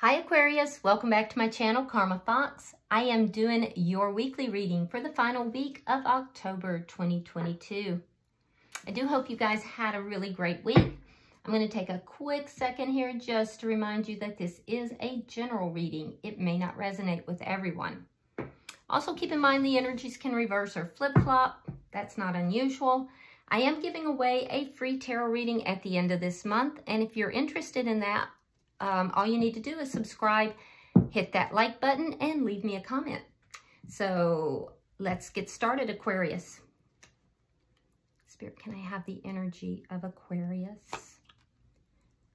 Hi Aquarius, welcome back to my channel, Karma Fox. I am doing your weekly reading for the final week of October 2022. I do hope you guys had a really great week. I'm going to take a quick second here just to remind you that this is a general reading. It may not resonate with everyone. Also keep in mind the energies can reverse or flip-flop. That's not unusual. I am giving away a free tarot reading at the end of this month, and if you're interested in that, all you need to do is subscribe, hit that like button, and leave me a comment. So let's get started, Aquarius. Spirit, can I have the energy of Aquarius?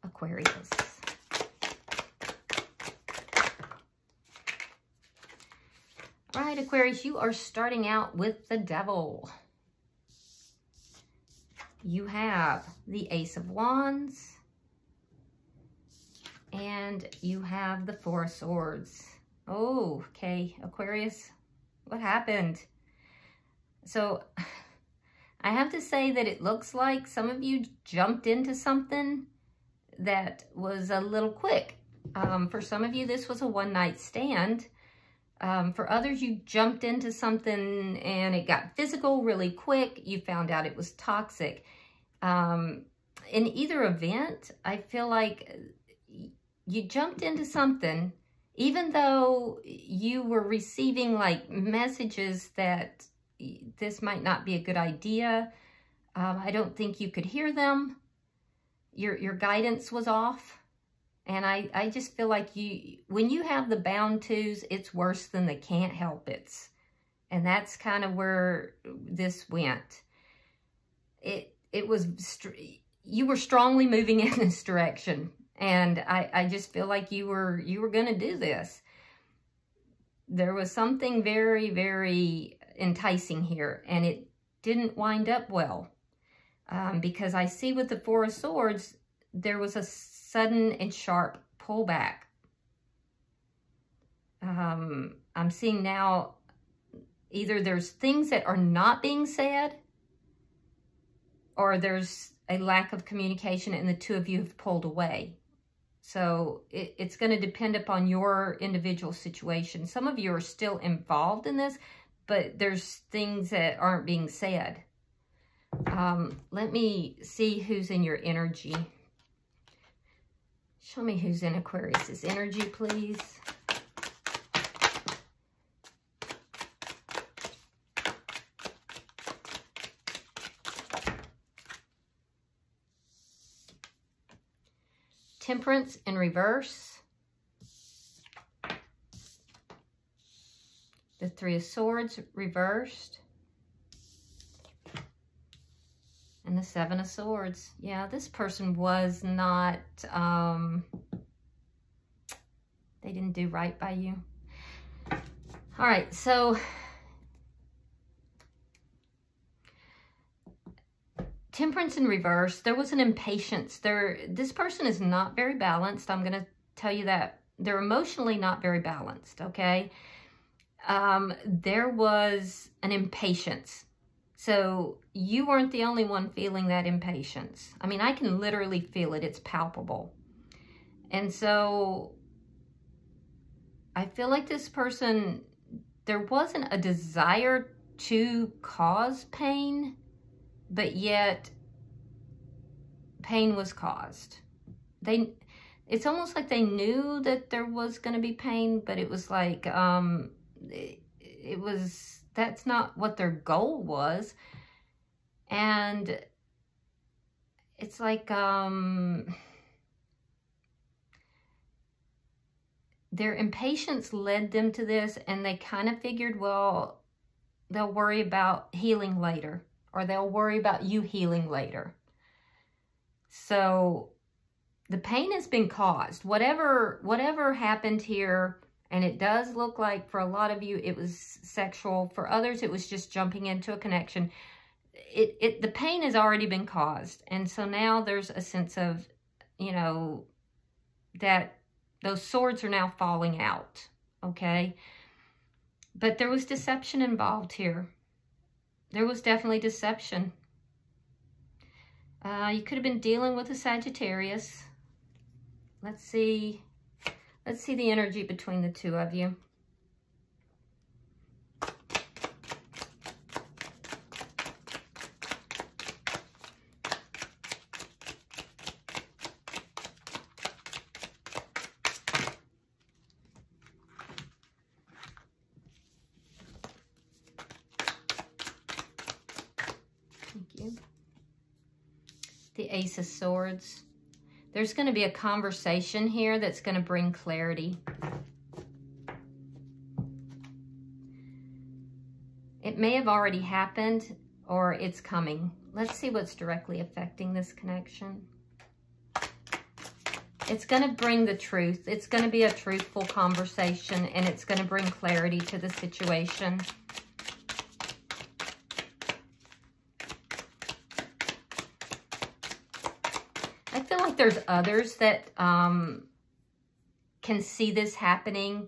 Aquarius. All right, Aquarius, you are starting out with the Devil. You have the Ace of Wands. And you have the Four of Swords. Oh, okay, Aquarius, what happened? So, I have to say that it looks like some of you jumped into something that was a little quick. For some of you, this was a one-night stand. For others, you jumped into something and it got physical really quick. You found out it was toxic. In either event, I feel like you jumped into something, even though you were receiving like messages that this might not be a good idea. I don't think you could hear them. Your guidance was off. And I just feel like when you have the bound twos, it's worse than the can't help it's. And that's kind of where this went. You were strongly moving in this direction. And I just feel like you were going to do this. There was something very, very enticing here, and it didn't wind up well. Because I see with the Four of Swords, there was a sudden and sharp pullback. I'm seeing now either there's things that are not being said, or there's a lack of communication and the two of you have pulled away. So it's going to depend upon your individual situation. Some of you are still involved in this, but there's things that aren't being said. Let me see who's in your energy. Show me who's in Aquarius's energy, please. Temperance in reverse. The Three of Swords reversed. And the Seven of Swords. Yeah, this person was not, they didn't do right by you. All right, so Temperance in reverse, there was an impatience. This person is not very balanced. I'm going to tell you that. They're emotionally not very balanced, okay? There was an impatience. So you weren't the only one feeling that impatience. I mean, I can literally feel it. It's palpable. And so I feel like this person, there wasn't a desire to cause pain, but yet pain was caused. It's almost like they knew that there was going to be pain, but it was like, that's not what their goal was. And it's like, their impatience led them to this, and they kind of figured, well, they'll worry about healing later. Or they'll worry about you healing later. So the pain has been caused. Whatever happened here, and it does look like for a lot of you it was sexual. For others it was just jumping into a connection. The pain has already been caused. And so now there's a sense of, you know, that those swords are now falling out. Okay? But there was deception involved here. There was definitely deception. You could have been dealing with a Sagittarius. Let's see Let's see the energy between the two of you. The Ace of Swords. There's going to be a conversation here that's going to bring clarity. It may have already happened or it's coming. Let's see what's directly affecting this connection. It's going to bring the truth. It's going to be a truthful conversation, and it's going to bring clarity to the situation. I feel like there's others that can see this happening,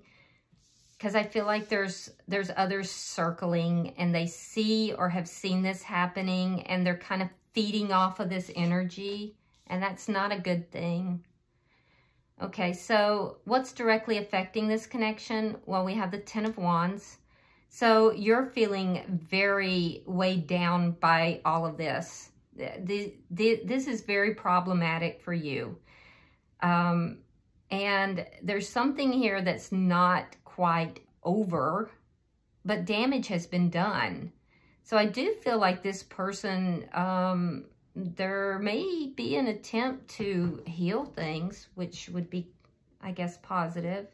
because I feel like there's others circling and they see or have seen this happening, and they're kind of feeding off of this energy, and that's not a good thing. Okay, so what's directly affecting this connection? Well, we have the Ten of Wands. So you're feeling very weighed down by all of this. This is very problematic for you. And there's something here that's not quite over, but damage has been done. So I do feel like this person, there may be an attempt to heal things, which would be, I guess, positive.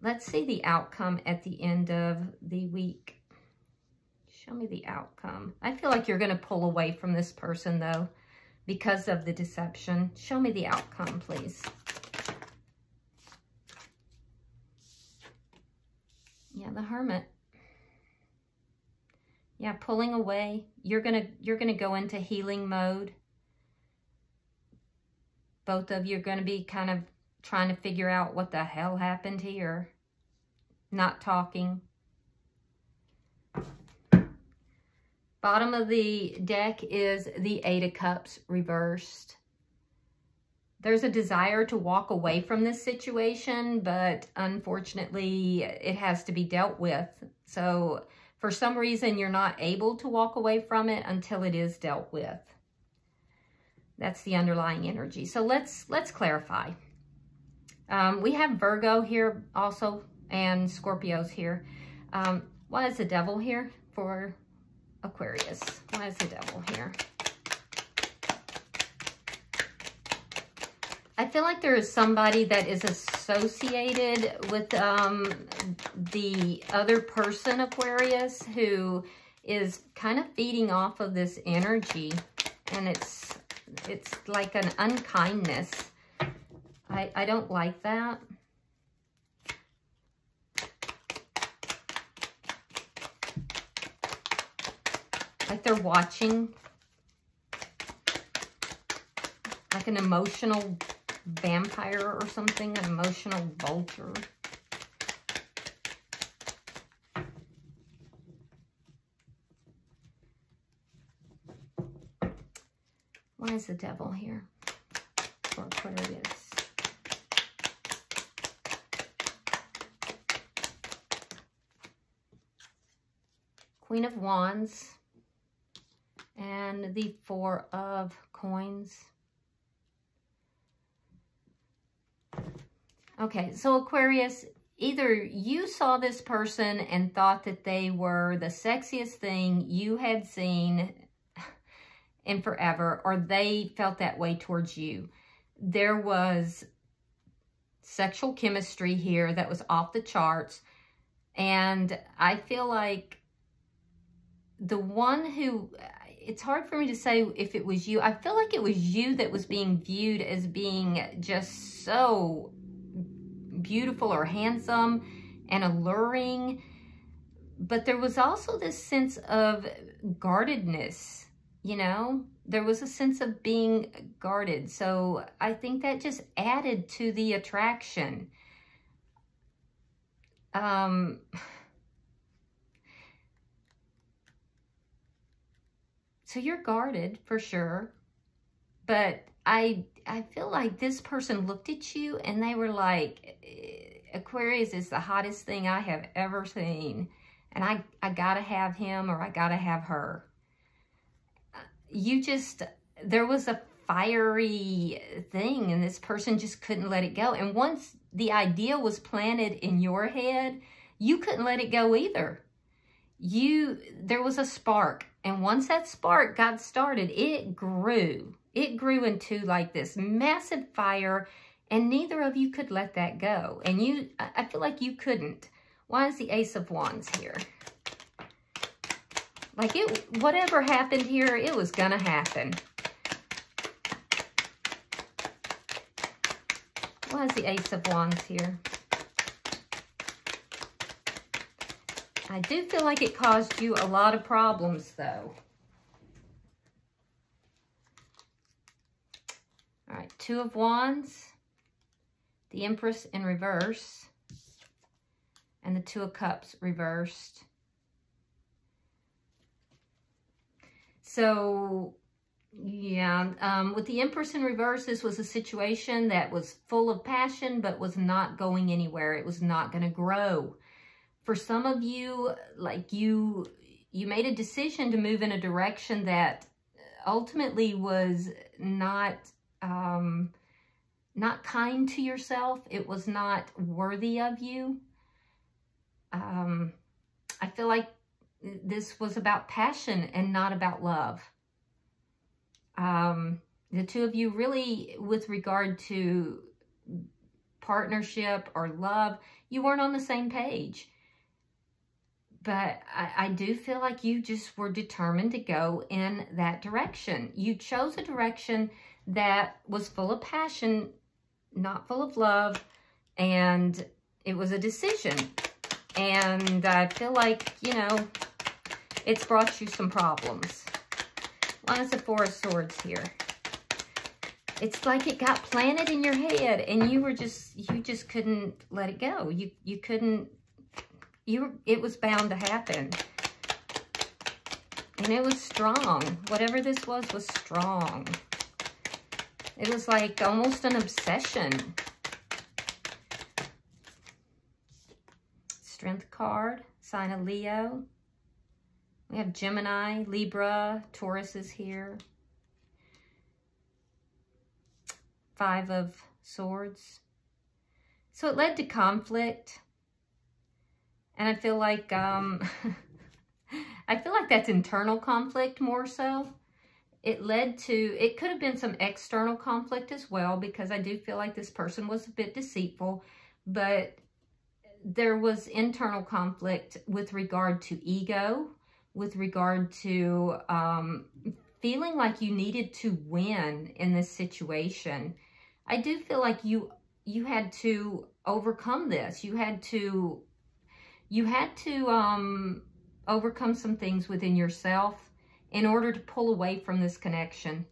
Let's see the outcome at the end of the week. Show me the outcome. I feel like you're going to pull away from this person, though, because of the deception. Show me the outcome, please. Yeah, the Hermit. Yeah, pulling away. You're gonna go into healing mode. Both of you are gonna be kind of trying to figure out what the hell happened here. Not talking. Bottom of the deck is the Eight of Cups reversed. There's a desire to walk away from this situation, but unfortunately, it has to be dealt with. So for some reason, you're not able to walk away from it until it is dealt with. That's the underlying energy. So let's clarify. We have Virgo here also, and Scorpio's here. Why is the Devil here for Aquarius? Why is the Devil here? I feel like there is somebody that is associated with the other person, Aquarius, who is kind of feeding off of this energy, and it's like an unkindness. I don't like that. Like they're watching, like an emotional vampire or something, an emotional vulture. Why is the Devil here for Aquarius? Queen of Wands and the Four of Coins. Okay, so Aquarius, either you saw this person and thought that they were the sexiest thing you had seen in forever, or they felt that way towards you. There was sexual chemistry here that was off the charts, and I feel like the one who, it's hard for me to say if it was you. I feel like it was you that was being viewed as being just so beautiful or handsome and alluring, but there was also this sense of guardedness, you know? There was a sense of being guarded, so I think that just added to the attraction. So you're guarded for sure, but I I feel like this person looked at you and they were like, Aquarius is the hottest thing I have ever seen. And I gotta have him or I gotta have her. There was a fiery thing and this person just couldn't let it go. And once the idea was planted in your head, you couldn't let it go either. There was a spark. And once that spark got started, it grew. It grew into like this massive fire and neither of you could let that go. And I feel like you couldn't. Why is the Ace of Wands here? Like whatever happened here, it was gonna happen. Why is the Ace of Wands here? I do feel like it caused you a lot of problems, though. All right, Two of Wands, the Empress in reverse, and the Two of Cups reversed. So, yeah, with the Empress in reverse, this was a situation that was full of passion, but was not going anywhere. It was not going to grow. For some of you, like you made a decision to move in a direction that ultimately was not kind to yourself. It was not worthy of you. I feel like this was about passion and not about love. The two of you really, with regard to partnership or love, you weren't on the same page. But I do feel like you just were determined to go in that direction. You chose a direction that was full of passion, not full of love, and it was a decision. And I feel like, you know, it's brought you some problems. Why is the Four of Swords here? It's like it got planted in your head and you just couldn't let it go. You couldn't, it was bound to happen. And it was strong. Whatever this was strong. It was like almost an obsession. Strength card, sign of Leo. We have Gemini, Libra, Taurus is here. Five of Swords. So it led to conflict. And I feel like that's internal conflict more so. It could have been some external conflict as well, because I do feel like this person was a bit deceitful, but there was internal conflict with regard to ego, with regard to feeling like you needed to win in this situation. I do feel like you had to overcome this. You had to overcome some things within yourself in order to pull away from this connection.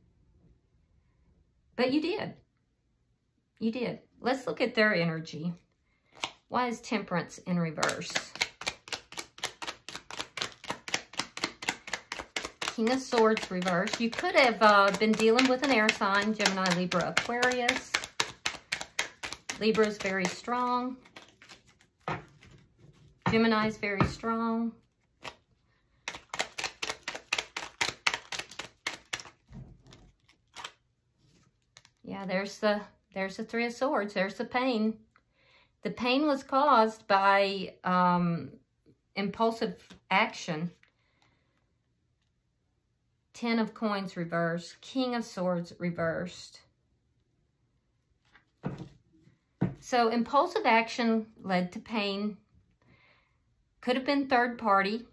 But you did. You did. Let's look at their energy. Why is Temperance in reverse? King of Swords reverse. You could have been dealing with an air sign, Gemini, Libra, Aquarius. Libra is very strong. Gemini is very strong. Yeah, there's the Three of Swords. There's the pain. The pain was caused by impulsive action. Ten of Coins reversed. King of Swords reversed. So impulsive action led to pain. Could have been third party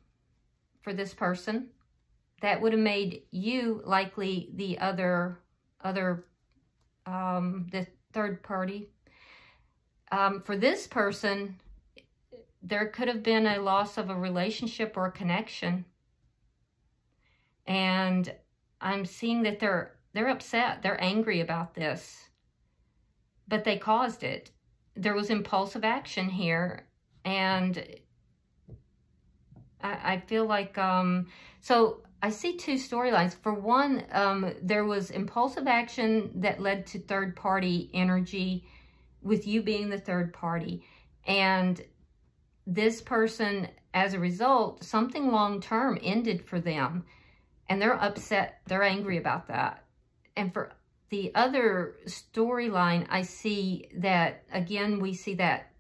for this person. That would have made you likely the third party. For this person, there could have been a loss of a relationship or a connection. And I'm seeing that they're upset. They're angry about this. But they caused it. There was impulsive action here. And I feel like, so I see two storylines. For one, there was impulsive action that led to third-party energy, with you being the third party. And this person, as a result, something long-term ended for them. And they're upset. They're angry about that. And for the other storyline, I see that, again, we see that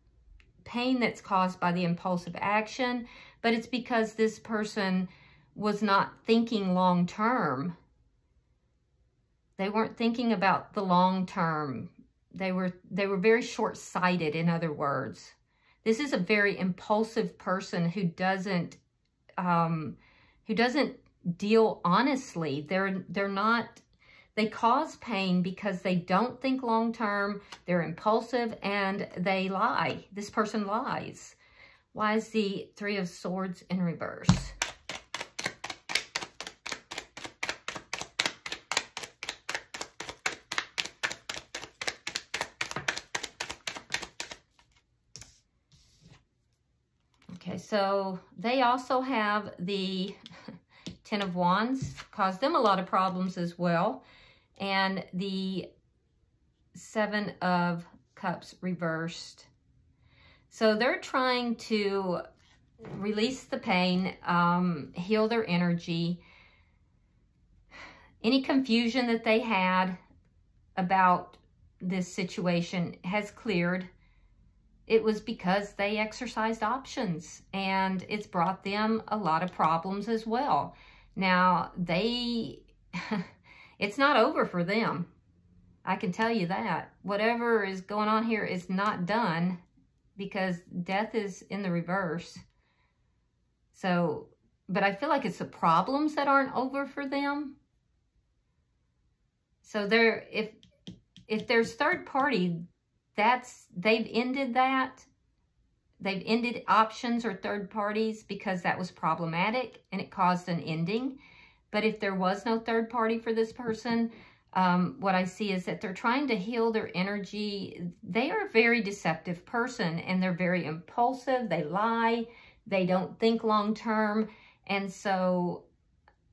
pain that's caused by the impulsive action, but it's because this person was not thinking long-term. They weren't thinking about the long-term. They were very short-sighted, in other words. This is a very impulsive person who doesn't deal honestly. They're not, they cause pain because they don't think long-term, they're impulsive, and they lie. This person lies. Why is the Three of Swords in reverse? Okay, so they also have the Ten of Wands, caused them a lot of problems as well. And the Seven of Cups reversed. So they're trying to release the pain, heal their energy. Any confusion that they had about this situation has cleared. It was because they exercised options, and it's brought them a lot of problems as well. Now, it's not over for them. I can tell you that. Whatever is going on here is not done, because death is in the reverse. So, but I feel like it's the problems that aren't over for them. So if there's third party, they've ended that. They've ended options or third parties because that was problematic and it caused an ending. But if there was no third party for this person, what I see is that they're trying to heal their energy. They are a very deceptive person, and they're very impulsive. They lie. They don't think long term. And so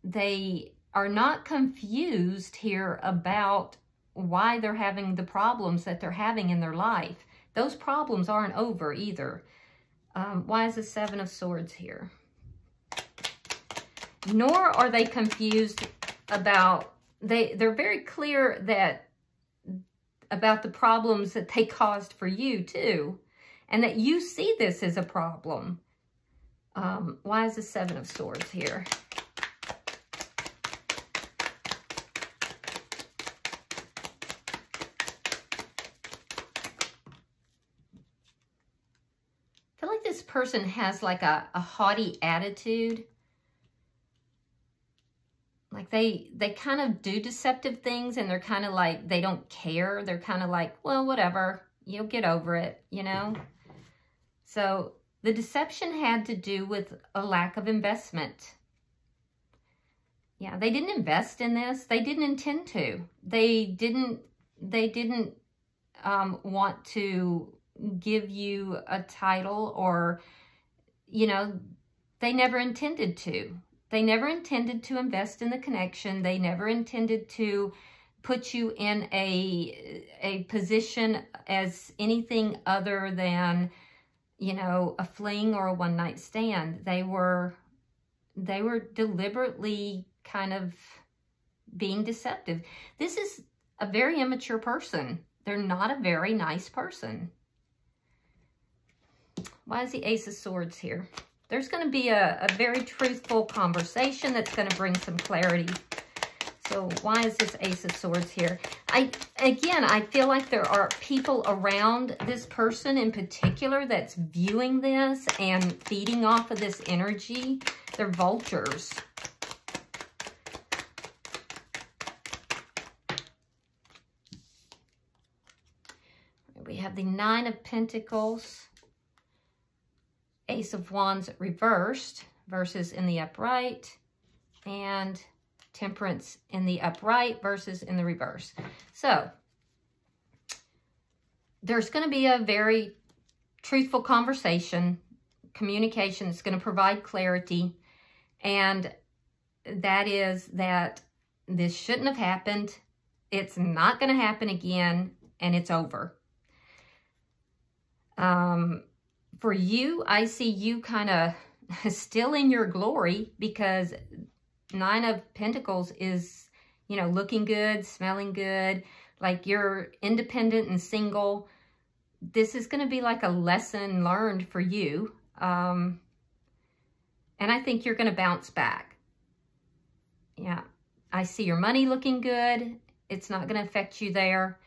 they are not confused here about why they're having the problems that they're having in their life. Those problems aren't over either. Why is the Seven of Swords here? Nor are they confused about, they're very clear that about the problems that they caused for you too, and that you see this as a problem. Why is the Seven of Swords here? I feel like this person has like a haughty attitude. Like they kind of do deceptive things, and they're kind of like, they don't care. They're kind of like, well, whatever, you'll get over it, you know? So the deception had to do with a lack of investment. Yeah, they didn't invest in this. They didn't intend to. They didn't want to give you a title, or, you know, they never intended to. They never intended to invest in the connection. They never intended to put you in a position as anything other than, you know, a fling or a one-night stand. They were deliberately kind of being deceptive. This is a very immature person. They're not a very nice person. Why is the Ace of Swords here? There's going to be a very truthful conversation that's going to bring some clarity. So why is this Ace of Swords here? Again, I feel like there are people around this person in particular that's viewing this and feeding off of this energy. They're vultures. We have the Nine of Pentacles. Ace of Wands reversed versus in the upright, and Temperance in the upright versus in the reverse. So there's going to be a very truthful conversation, communication that's going to provide clarity, and that is that this shouldn't have happened. It's not going to happen again, and it's over. For you, I see you kind of still in your glory, because 9 of Pentacles is, you know, looking good, smelling good, like you're independent and single. This is going to be like a lesson learned for you. And I think you're going to bounce back. Yeah. I see your money looking good. It's not going to affect you there.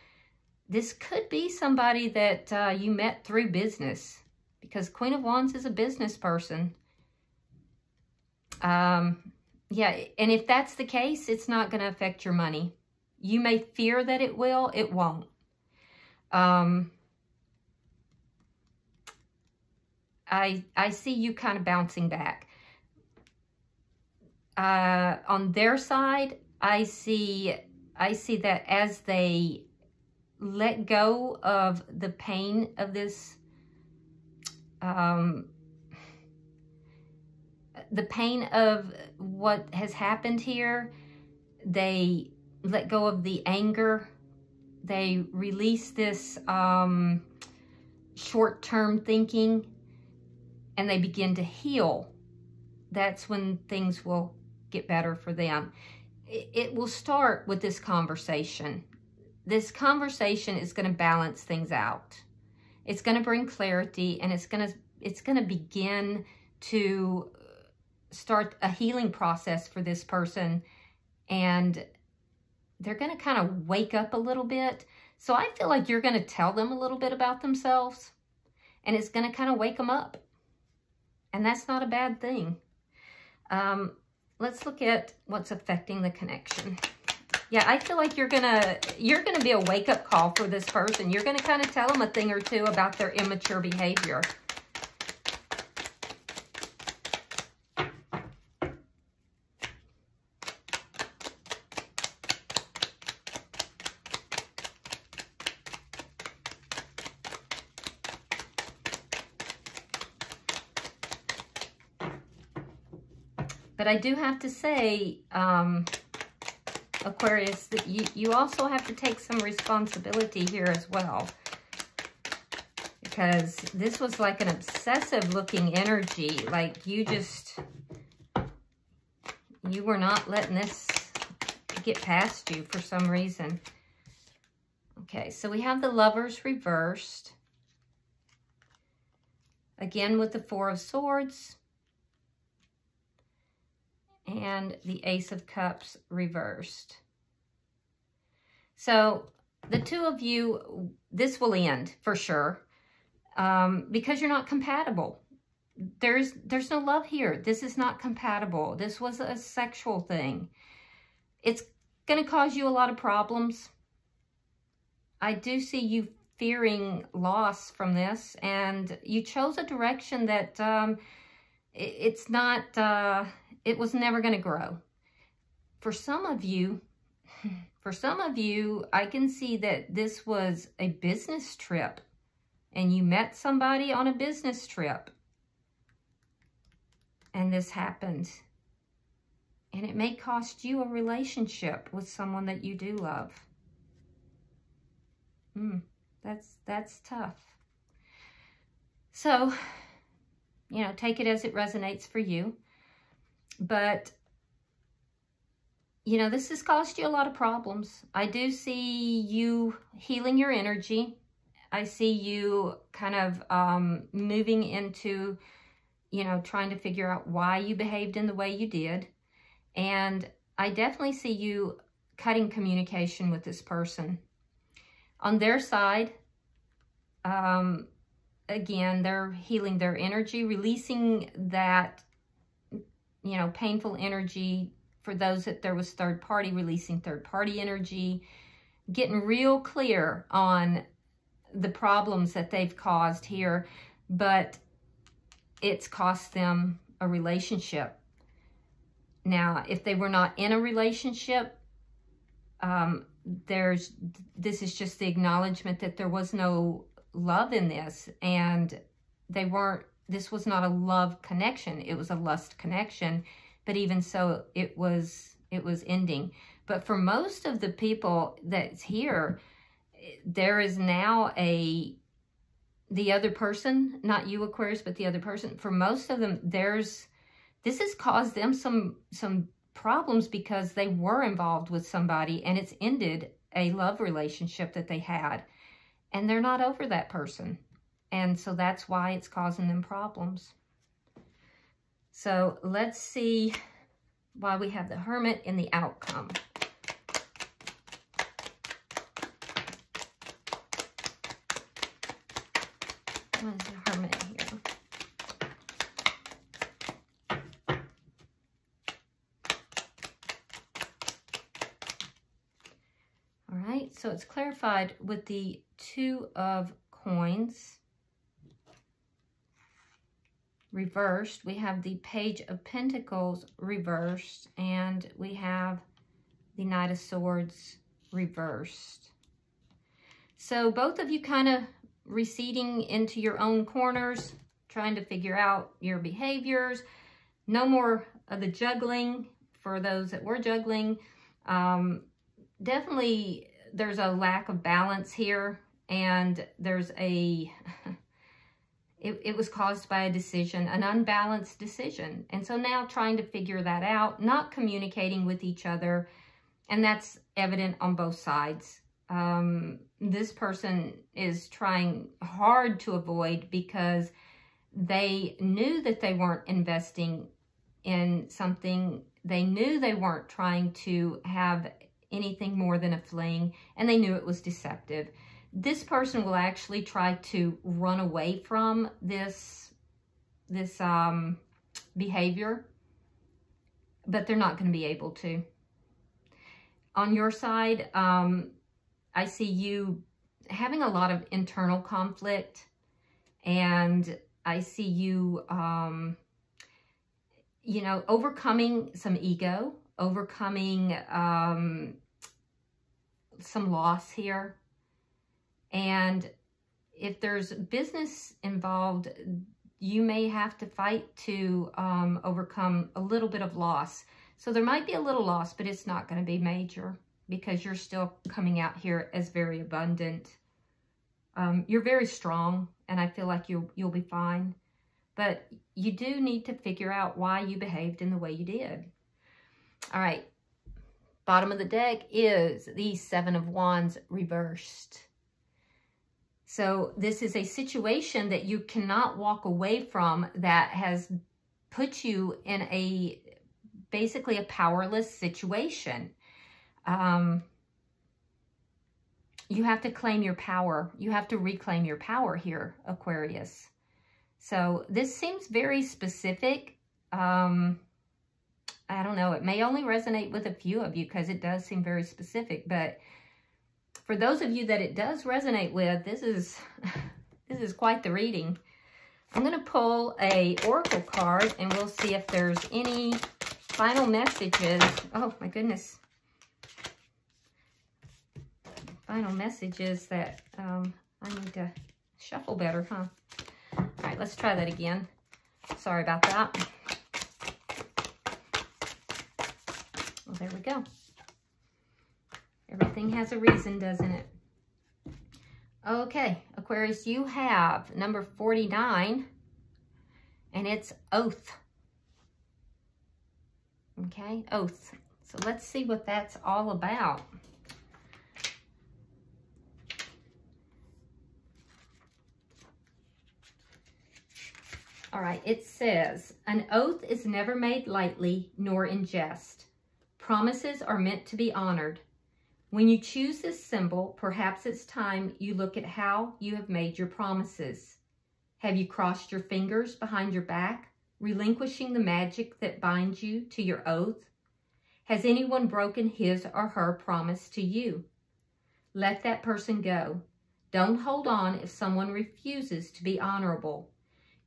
This could be somebody that you met through business, because Queen of Wands is a business person. Yeah, and if that's the case, it's not going to affect your money. You may fear that it will. It won't. I see you kind of bouncing back. On their side, I see that as they let go of the pain of this, the pain of what has happened here, they let go of the anger. They release this short-term thinking, and they begin to heal. That's when things will get better for them. It will start with this conversation. This conversation is going to balance things out. It's going to bring clarity, and it's going to begin to start a healing process for this person, and they're going to kind of wake up a little bit. So I feel like you're going to tell them a little bit about themselves, and it's going to kind of wake them up. And that's not a bad thing. Let's look at what's affecting the connection. Yeah, I feel like you're gonna be a wake-up call for this person. You're gonna kind of tell them a thing or two about their immature behavior. But I do have to say, Aquarius, that you also have to take some responsibility here as well. Because this was like an obsessive looking energy. Like you were not letting this get past you for some reason. Okay, so we have the Lovers reversed. Again with the Four of Swords. And the Ace of Cups reversed. So the two of you, this will end for sure, because you're not compatible. There's no love here. This is not compatible. This was a sexual thing. It's going to cause you a lot of problems. I do see you fearing loss from this, and you chose a direction that it's not... it was never going to grow. For some of you, I can see that this was a business trip, and you met somebody on a business trip, and this happened. And it may cost you a relationship with someone that you do love. That's tough. So, you know, take it as it resonates for you. But, you know, this has caused you a lot of problems. I do see you healing your energy. I see you kind of moving into, you know, trying to figure out why you behaved in the way you did. And I definitely see you cutting communication with this person. On their side, again, they're healing their energy, releasing that, you know, painful energy. For those that there was third party, releasing third party energy, getting real clear on the problems that they've caused here, but it's cost them a relationship. Now, if they were not in a relationship, this is just the acknowledgement that there was no love in this, and this was not a love connection. It was a lust connection. but even so, it was ending. But for most of the people that's here, there is now the other person, not you, Aquarius, but the other person. For most of them, this has caused them some problems because they were involved with somebody and it's ended a love relationship that they had, and they're not over that person. And so that's why it's causing them problems. So let's see why we have the Hermit in the outcome. What is the Hermit here? All right, so it's clarified with the Two of Coins. Reversed, we have the Page of Pentacles reversed, and we have the Knight of Swords reversed. So both of you kind of receding into your own corners, trying to figure out your behaviors. No more of the juggling for those that were juggling. Definitely there's a lack of balance here, and there's it was caused by a decision, an unbalanced decision. And so now trying to figure that out, not communicating with each other, and that's evident on both sides. This person is trying hard to avoid because they knew that they weren't investing in something. They knew they weren't trying to have anything more than a fling, and they knew it was deceptive. This person will actually try to run away from this behavior, but they're not going to be able to. On your side, I see you having a lot of internal conflict, and I see you, you know, overcoming some ego, overcoming some loss here. And if there's business involved, you may have to fight to overcome a little bit of loss. So there might be a little loss, but it's not going to be major because you're still coming out here as very abundant. You're very strong, and I feel like you'll be fine. But you do need to figure out why you behaved in the way you did. All right. Bottom of the deck is the Seven of Wands reversed. So this is a situation that you cannot walk away from that has put you in basically a powerless situation. You have to claim your power. You have to reclaim your power here, Aquarius. So this seems very specific. I don't know. It may only resonate with a few of you because it does seem very specific, but for those of you that it does resonate with, this is quite the reading. I'm going to pull a oracle card, and we'll see if there's any final messages. Oh, my goodness. Final messages that I need to shuffle better, huh? All right, let's try that again. Sorry about that. Well, there we go. Everything has a reason, doesn't it? Okay, Aquarius, you have number 49, and it's oath. Okay, oath. So let's see what that's all about. All right, it says, an oath is never made lightly nor in jest. Promises are meant to be honored. When you choose this symbol, perhaps it's time you look at how you have made your promises. Have you crossed your fingers behind your back, relinquishing the magic that binds you to your oath? Has anyone broken his or her promise to you? Let that person go. Don't hold on if someone refuses to be honorable.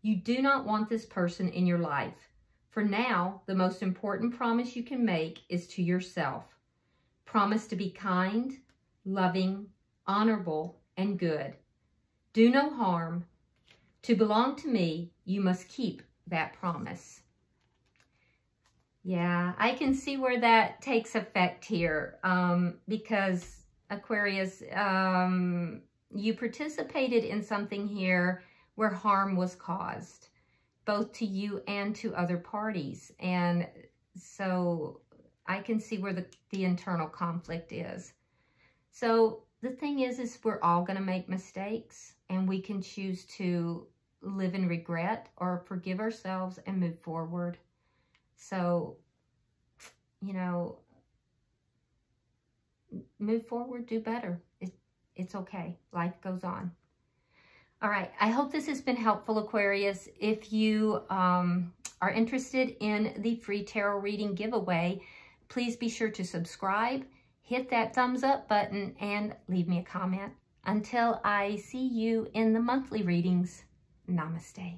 You do not want this person in your life. For now, the most important promise you can make is to yourself. Promise to be kind, loving, honorable, and good. Do no harm. To belong to me, you must keep that promise. Yeah, I can see where that takes effect here, because Aquarius, you participated in something here where harm was caused, both to you and to other parties. And so I can see where the internal conflict is. So the thing is we're all going to make mistakes, and we can choose to live in regret or forgive ourselves and move forward. So, you know, move forward, do better. It's okay. Life goes on. All right. I hope this has been helpful, Aquarius. If you are interested in the free tarot reading giveaway, please be sure to subscribe, hit that thumbs up button, and leave me a comment. Until I see you in the monthly readings, namaste.